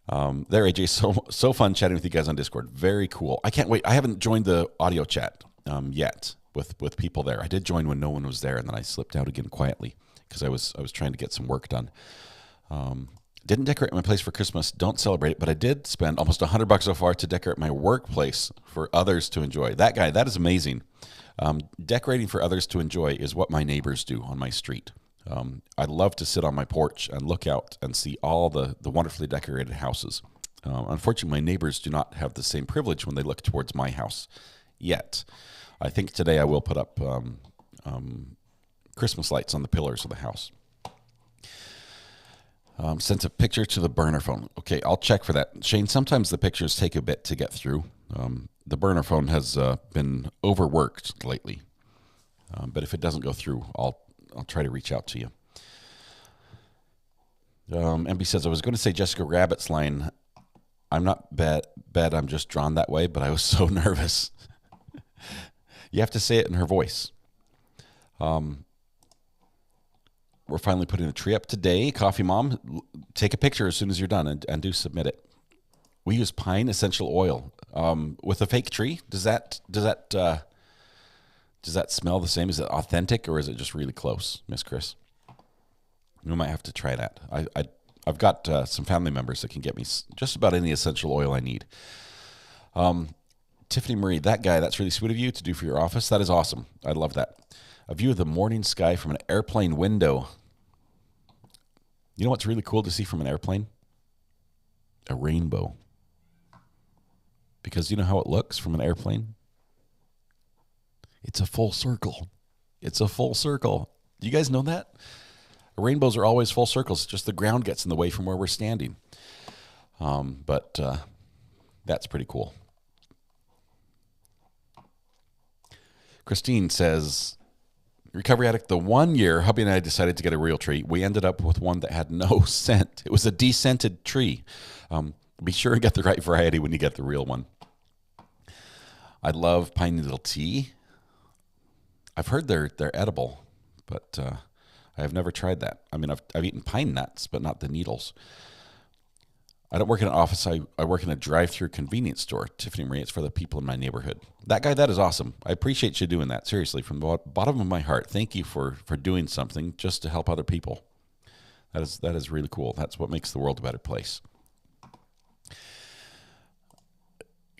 There, AJ, so fun chatting with you guys on Discord. Very cool. I can't wait. I haven't joined the audio chat yet with people there. I did join when no one was there, and then I slipped out again quietly because I was trying to get some work done. Didn't decorate my place for Christmas. Don't celebrate it, but I did spend almost $100 so far to decorate my workplace for others to enjoy. That guy, that is amazing. Decorating for others to enjoy is what my neighbors do on my street. I'd love to sit on my porch and look out and see all the wonderfully decorated houses. Unfortunately, my neighbors do not have the same privilege when they look towards my house yet. I think today I will put up Christmas lights on the pillars of the house. Sent a picture to the burner phone. Okay, I'll check for that. Shane, sometimes the pictures take a bit to get through. The burner phone has been overworked lately. But if it doesn't go through, I'll try to reach out to you. MB says, I was going to say Jessica Rabbit's line, I'm not bad, I'm just drawn that way, but I was so nervous. You have to say it in her voice. We're finally putting the tree up today. Coffee Mom, take a picture as soon as you're done and do submit it. We use pine essential oil with a fake tree. Does that smell the same? Is it authentic or is it just really close, Miss Chris? We might have to try that. I've got some family members that can get me just about any essential oil I need. Tiffany Marie, that guy, that's really sweet of you to do for your office. That is awesome. I love that. A view of the morning sky from an airplane window. You know what's really cool to see from an airplane? A rainbow. Because you know how it looks from an airplane? It's a full circle. It's a full circle. Do you guys know that? Rainbows are always full circles. Just the ground gets in the way from where we're standing. But that's pretty cool. Christine says, Recovery Addict, the 1 year hubby and I decided to get a real tree, we ended up with one that had no scent. It was a descented tree. Be sure and get the right variety when you get the real one. I love pine needle tea. I've heard they're edible, but I have never tried that. I mean, I've eaten pine nuts, but not the needles. I don't work in an office. I work in a drive-through convenience store. Tiffany Marie, it's for the people in my neighborhood. That guy, that is awesome. I appreciate you doing that. Seriously, from the bottom of my heart, thank you for doing something just to help other people. That is really cool. That's what makes the world a better place.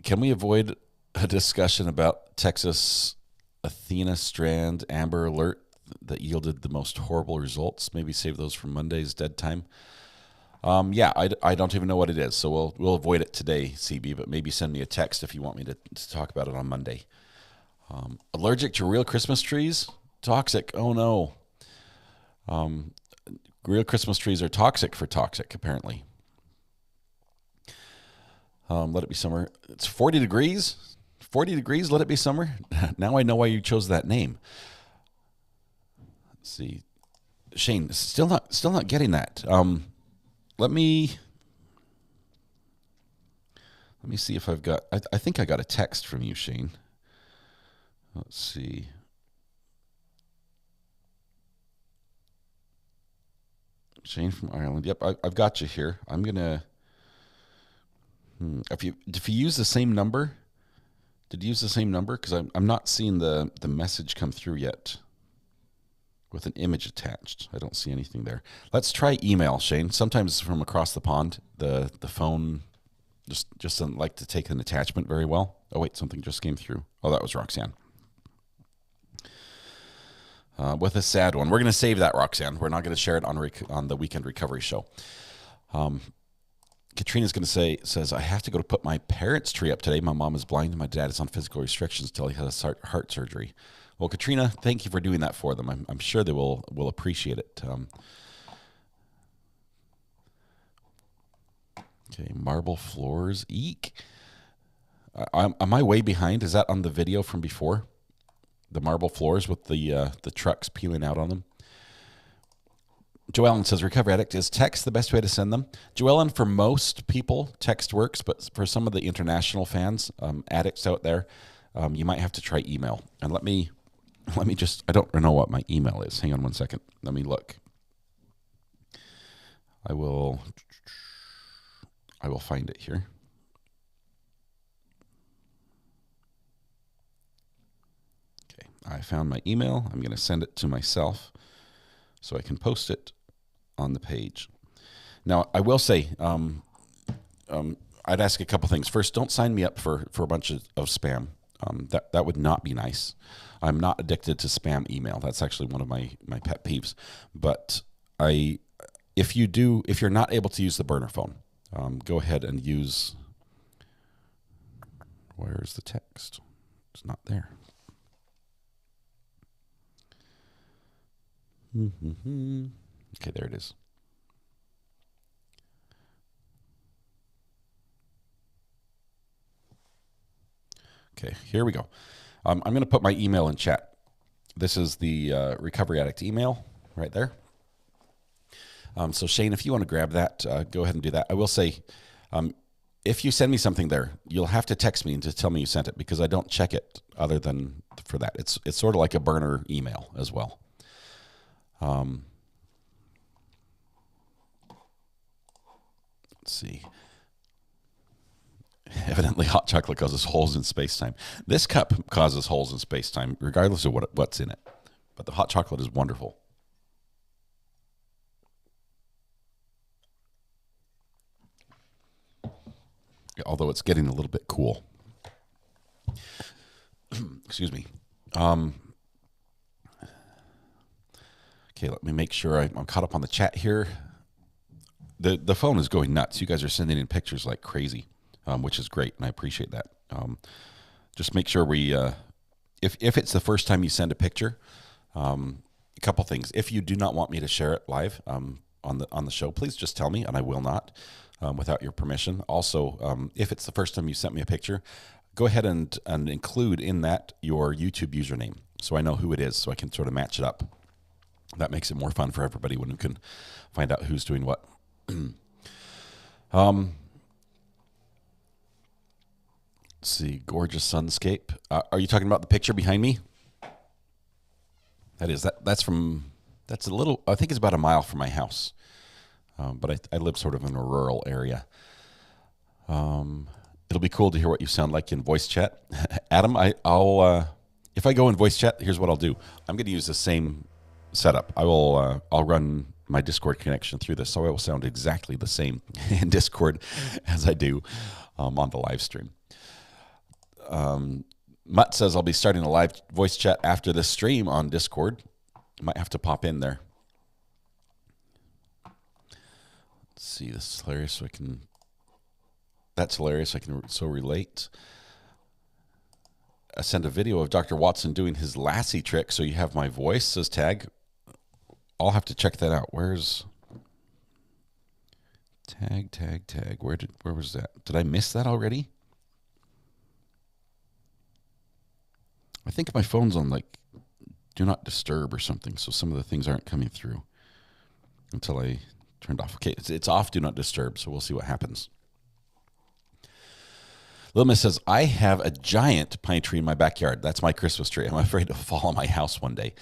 Can we avoid a discussion about Texas Athena Strand Amber Alert that yielded the most horrible results? Maybe save those for Monday's dead time. Yeah, I don't even know what it is, so we'll avoid it today, CB. But maybe send me a text if you want me to talk about it on Monday. Allergic to real Christmas trees? Toxic. Oh no. Real Christmas trees are toxic for toxic, apparently. Let it be summer. It's 40 degrees. 40 degrees. Let it be summer. Now I know why you chose that name. Let's see. Shane, still not getting that. Let me see if I've got. I think I got a text from you, Shane. Let's see. Shane from Ireland. Yep, I've got you here. I'm gonna. If you use the same number, did you use the same number? Because I'm not seeing the message come through yet. With an image attached, I don't see anything there. Let's try email, Shane. Sometimes from across the pond, the phone just doesn't like to take an attachment very well. Oh wait, something just came through. Oh, that was Roxanne. With a sad one. We're going to save that, Roxanne. We're not going to share it on the Weekend Recovery Show. Katrina's going to says, I have to go to put my parents' tree up today. My mom is blind and my dad is on physical restrictions until he has heart surgery. Well, Katrina, thank you for doing that for them. I'm sure they will appreciate it. Okay, marble floors, eek. Am I way behind? Is that on the video from before? The marble floors with the trucks peeling out on them. Joellen says, Recovery Addict, is text the best way to send them? Joellen, for most people, text works, but for some of the international fans, addicts out there, you might have to try email. And let me just, I don't know what my email is. Hang on one second. Let me look. I will find it here. Okay, I found my email. I'm going to send it to myself so I can post it on the page. Now, I will say, I'd ask a couple things. First, don't sign me up for a bunch of spam. That would not be nice. I'm not addicted to spam email. That's actually one of my pet peeves. But if you're not able to use the burner phone, go ahead and use. Where's the text? It's not there. Okay, there it is. Okay, here we go. I'm going to put my email in chat. This is the Recovery Addict email right there. So Shane, if you want to grab that, go ahead and do that. I will say, if you send me something there, you'll have to text me and just tell me you sent it because I don't check it other than for that. It's sort of like a burner email as well. Let's see. Evidently, hot chocolate causes holes in space-time. This cup causes holes in space-time, regardless of what's in it. But the hot chocolate is wonderful. Although it's getting a little bit cool. Excuse me. Okay, let me make sure I'm caught up on the chat here. The phone is going nuts. You guys are sending in pictures like crazy. Which is great, and I appreciate that. Just make sure we, if it's the first time you send a picture, a couple things. If you do not want me to share it live on the show, please just tell me, and I will not without your permission. Also, if it's the first time you sent me a picture, go ahead and include in that your YouTube username, so I know who it is, so I can sort of match it up. That makes it more fun for everybody when we can find out who's doing what. Let's see, gorgeous sunscape. Are you talking about the picture behind me? That's a little, I think it's about a mile from my house. But I live sort of in a rural area. It'll be cool to hear what you sound like in voice chat. Adam, I'll if I go in voice chat, here's what I'll do. I'm going to use the same setup. I'll run my Discord connection through this, so I will sound exactly the same in Discord as I do on the live stream. Mutt says I'll be starting a live voice chat after this stream on Discord. Might have to pop in there. Let's Let's see. This is hilarious. That's hilarious. I can so relate. I sent a video of Dr. Watson doing his lassie trick, so you have my voice, says Tag. I'll have to check that out. Where's Tag? Where was that? Did I miss that already? I think my phone's on like do not disturb or something, so some of the things aren't coming through until I turned off. Okay, it's off do not disturb, so we'll see what happens. Little Miss says, I have a giant pine tree in my backyard. That's my Christmas tree. I'm afraid it'll fall on my house one day.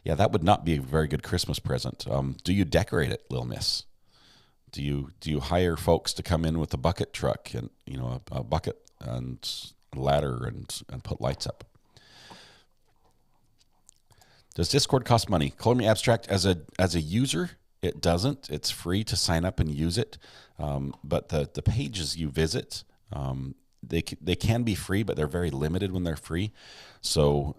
Yeah, that would not be a very good Christmas present. Do you decorate it, Little Miss? Do you hire folks to come in with a bucket truck and a bucket and a ladder and put lights up? Does Discord cost money? Color Me Abstract as a user, it doesn't. It's free to sign up and use it. But the pages you visit, they can be free, but they're very limited when they're free. So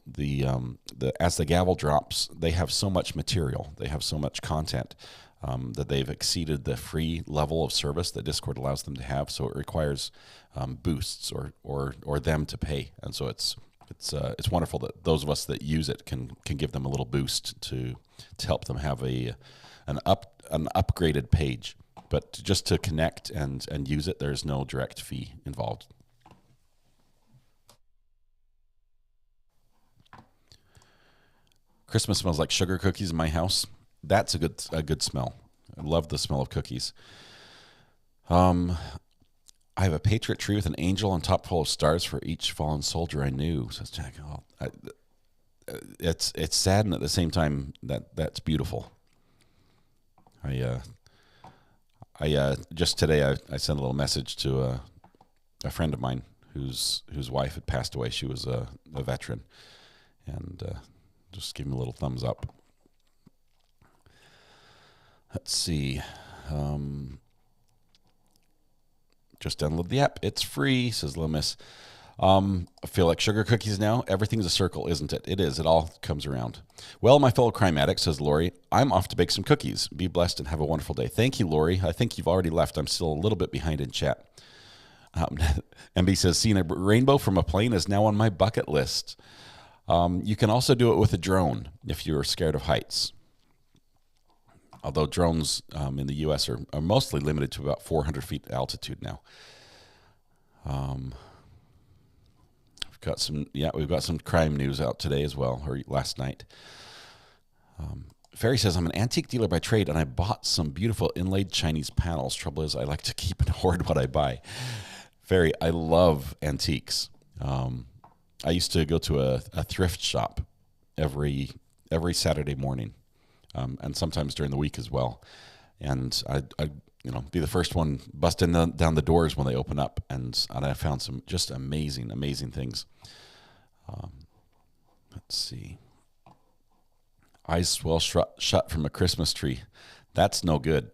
as the gavel drops, they have so much material, they have so much content that they've exceeded the free level of service that Discord allows them to have. So it requires boosts or them to pay, and so it's wonderful that those of us that use it can give them a little boost to help them have an upgraded page. But just to connect and use it, there's no direct fee involved. Christmas smells like sugar cookies in my house. That's a good smell. I love the smell of cookies. I have a patriot tree with an angel on top full of stars for each fallen soldier I knew, says Jack. It's sad, and at the same time that's beautiful. I just today I sent a little message to a friend of mine whose wife had passed away. She was a veteran, and just give him a little thumbs up. Let's see. Just download the app. It's free, says Little Miss. I feel like sugar cookies now. Everything's a circle, isn't it? It is. It all comes around. Well, my fellow crime addict, says Lori, I'm off to bake some cookies. Be blessed and have a wonderful day. Thank you, Lori. I think you've already left. I'm still a little bit behind in chat. MB says, seeing a rainbow from a plane is now on my bucket list. You can also do it with a drone if you're scared of heights. Although drones in the U.S. are mostly limited to about 400 feet altitude now. We've got some crime news out today as well, or last night. Ferry says, I'm an antique dealer by trade, and I bought some beautiful inlaid Chinese panels. Trouble is, I like to keep and hoard what I buy. Ferry, I love antiques. I used to go to a thrift shop every Saturday morning, and sometimes during the week as well. And I'd be the first one busting down the doors when they open up, and I found some just amazing things. Let's see. Eyes swell shut from a Christmas tree. That's no good.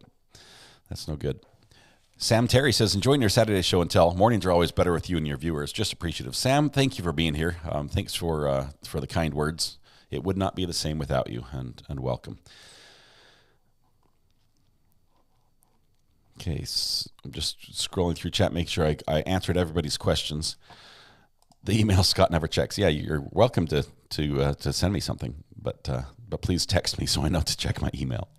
Sam Terry says, enjoying your Saturday show and tell. Mornings are always better with you and your viewers. Just appreciative. Sam, thank you for being here. Thanks for the kind words. It would not be the same without you, and welcome. Okay, so I'm just scrolling through chat, make sure I answered everybody's questions. The email Scott never checks. Yeah, you're welcome to send me something, but please text me so I know to check my email.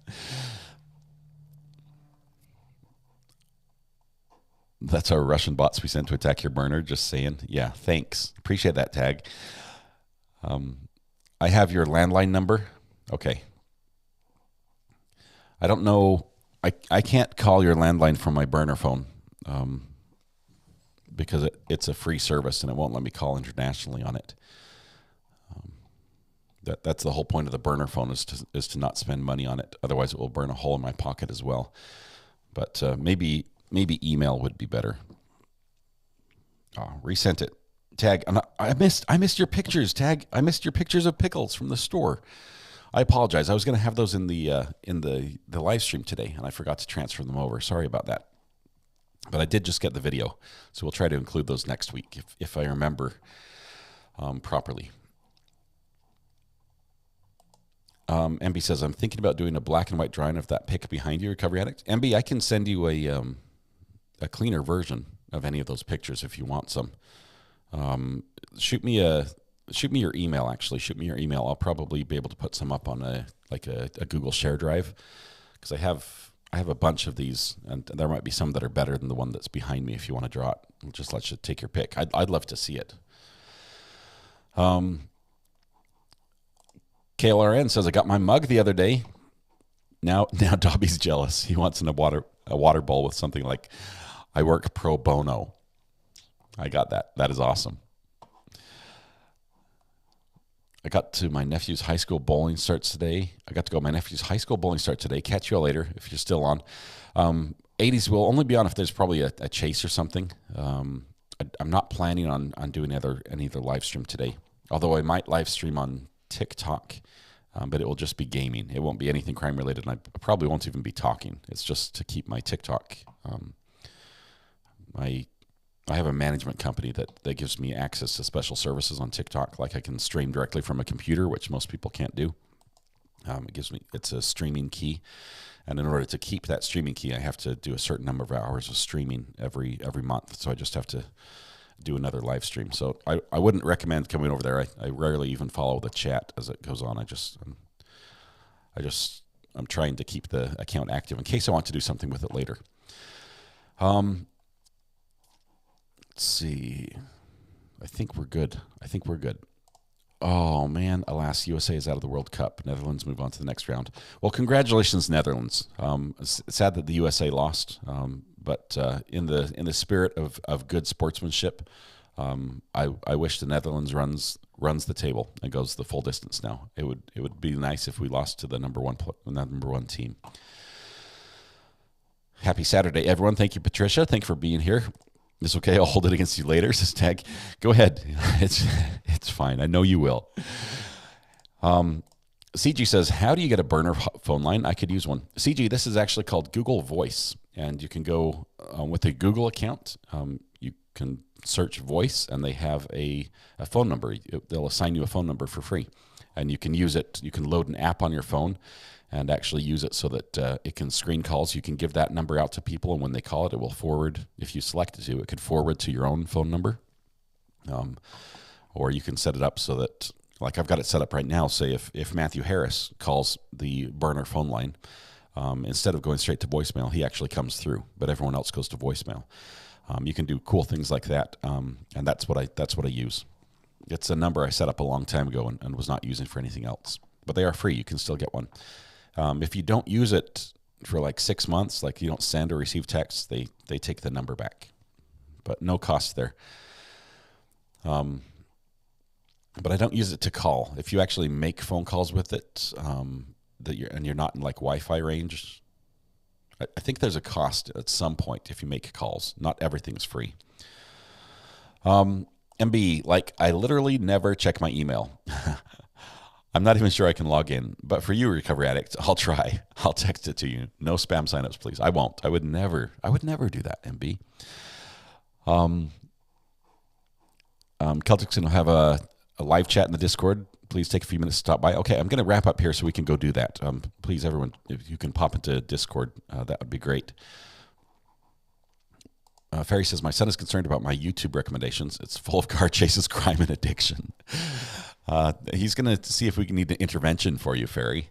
That's our Russian bots we sent to attack your burner. Just saying. Yeah, thanks. Appreciate that, Tag. I have your landline number. Okay. I don't know. I can't call your landline from my burner phone because it's a free service and it won't let me call internationally on it. That's the whole point of the burner phone is to not spend money on it. Otherwise, it will burn a hole in my pocket as well. But maybe email would be better. Resent it. Tag. I missed your pictures. Tag. I missed your pictures of pickles from the store. I apologize. I was going to have those in the live stream today, and I forgot to transfer them over. Sorry about that. But I did just get the video, so we'll try to include those next week if I remember properly. MB says, I'm thinking about doing a black and white drawing of that pic behind you, Recovery Addict. MB, I can send you a cleaner version of any of those pictures if you want some. Shoot me your email. Actually, shoot me your email. I'll probably be able to put some up on a Google Share Drive, because I have a bunch of these, and there might be some that are better than the one that's behind me. If you want to draw it, I'll just let you take your pick. I'd love to see it. KLRN says, I got my mug the other day. Now Dobby's jealous. He wants a water bowl with something like, I work pro bono. I got that. That is awesome. I got to my nephew's high school bowling starts today. Catch you all later if you're still on. 80s will only be on if there's probably a chase or something. I'm not planning on doing any other live stream today, although I might live stream on TikTok, but it will just be gaming. It won't be anything crime related, and I probably won't even be talking. It's just to keep my TikTok. I have a management company that gives me access to special services on TikTok. Like I can stream directly from a computer, which most people can't do. It's a streaming key. And in order to keep that streaming key, I have to do a certain number of hours of streaming every month. So I just have to do another live stream. So I wouldn't recommend coming over there. I rarely even follow the chat as it goes on. I'm trying to keep the account active in case I want to do something with it later. Let's see. I think we're good. Oh, man. Alas, USA is out of the World Cup. Netherlands move on to the next round. Well, congratulations, Netherlands. It's sad that the USA lost, but in the spirit of good sportsmanship, I wish the Netherlands runs the table and goes the full distance now. It would be nice if we lost to the number one team. Happy Saturday, everyone. Thank you, Patricia. Thank you for being here. It's okay. I'll hold it against you later, says Tag. Go ahead. It's fine. I know you will. CG says, how do you get a burner phone line? I could use one. CG, this is actually called Google Voice, and you can go with a Google account. You can search voice, and they have a phone number. They'll assign you a phone number for free, and you can use it. You can load an app on your phone and actually use it so that it can screen calls. You can give that number out to people, and when they call it, it will forward. If you select it to, it could forward to your own phone number. Or you can set it up so that, like I've got it set up right now, say if Matthew Harris calls the burner phone line, instead of going straight to voicemail, he actually comes through, but everyone else goes to voicemail. You can do cool things like that, and that's what I use. It's a number I set up a long time ago and was not using for anything else. But they are free. You can still get one. If you don't use it for like 6 months, like you don't send or receive texts, they take the number back. But no cost there. But I don't use it to call. If you actually make phone calls with it, you're not in like Wi-Fi range, I think there's a cost at some point if you make calls. Not everything's free. MB, like I literally never check my email. I'm not even sure I can log in. But for you, Recovery Addict, I'll try. I'll text it to you. No spam signups, please. I won't. I would never do that, MB. Celtics will have a live chat in the Discord. Please take a few minutes to stop by. Okay, I'm going to wrap up here so we can go do that. Please, everyone, if you can pop into Discord, that would be great. Ferry says, my son is concerned about my YouTube recommendations. It's full of car chases, crime, and addiction. He's going to see if we can need an intervention for you, Ferry.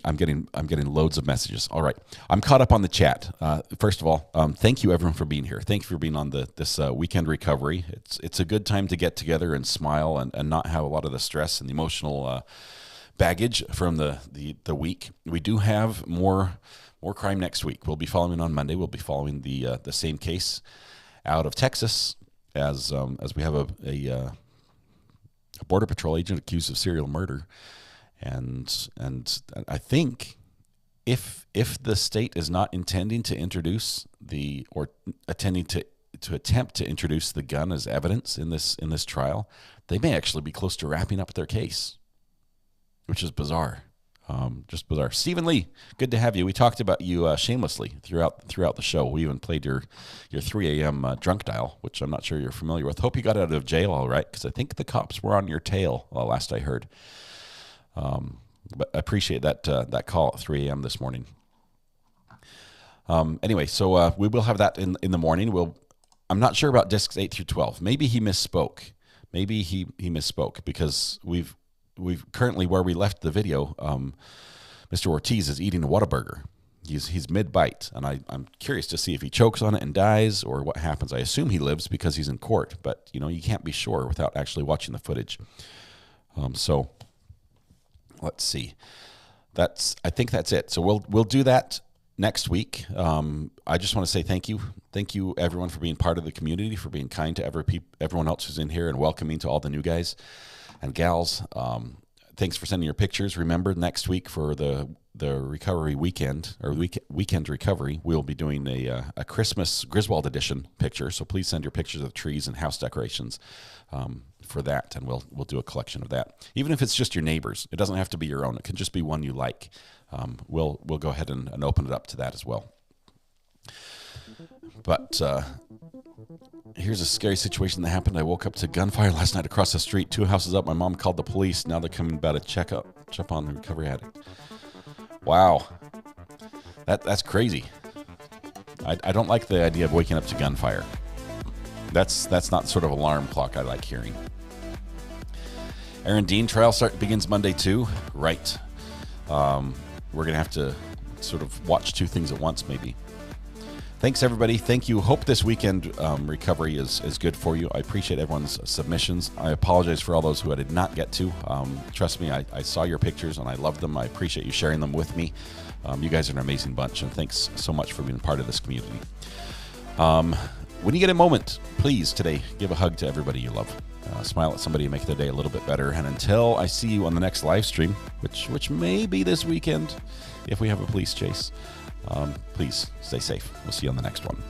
I'm getting loads of messages. All right, I'm caught up on the chat. First of all, thank you everyone for being here. Thank you for being on this weekend recovery. It's a good time to get together and smile and not have a lot of the stress and the emotional baggage from the week. We do have more crime next week. We'll be following on Monday. We'll be following the same case out of Texas as we have a Border Patrol agent accused of serial murder. And I think if the state is not intending to introduce attending to attempt to introduce the gun as evidence in this trial, they may actually be close to wrapping up their case, which is bizarre. Just bizarre. Stephen Lee, good to have you. We talked about you shamelessly throughout the show. We even played your 3 a.m. Drunk dial, which I'm not sure you're familiar with. Hope you got out of jail all right, because I think the cops were on your tail last I heard. But I appreciate that call at 3 a.m. this morning. Anyway, so we will have that in the morning. I'm not sure about discs 8 through 12. Maybe he misspoke. Maybe he misspoke, because we've currently, where we left the video, Mr. Ortiz is eating a Whataburger. He's mid-bite, and I'm curious to see if he chokes on it and dies or what happens. I assume he lives because he's in court, but you can't be sure without actually watching the footage. So let's see. I think that's it. So we'll do that next week. I just want to say thank you everyone for being part of the community, for being kind to everyone else who's in here, and welcoming to all the new guys and gals. Thanks for sending your pictures. Remember, next week for the recovery weekend, or weekend recovery, we'll be doing a Christmas Griswold edition picture. So please send your pictures of trees and house decorations for that, and we'll do a collection of that. Even if it's just your neighbors, it doesn't have to be your own. It can just be one you like. We'll go ahead and open it up to that as well. But here's a scary situation that happened. I woke up to gunfire last night across the street, 2 houses up. My mom called the police. Now they're coming about to check on the recovery addict. Wow. That's crazy. I don't like the idea of waking up to gunfire. That's not sort of alarm clock I like hearing. Aaron Dean trial begins Monday too. Right. We're going to have to sort of watch 2 things at once maybe. Thanks, everybody. Thank you. Hope this weekend recovery is good for you. I appreciate everyone's submissions. I apologize for all those who I did not get to. Trust me, I saw your pictures and I love them. I appreciate you sharing them with me. You guys are an amazing bunch, and thanks so much for being part of this community. When you get a moment, please today give a hug to everybody you love. Smile at somebody and make their day a little bit better. And until I see you on the next live stream, which may be this weekend if we have a police chase, please stay safe. We'll see you on the next one.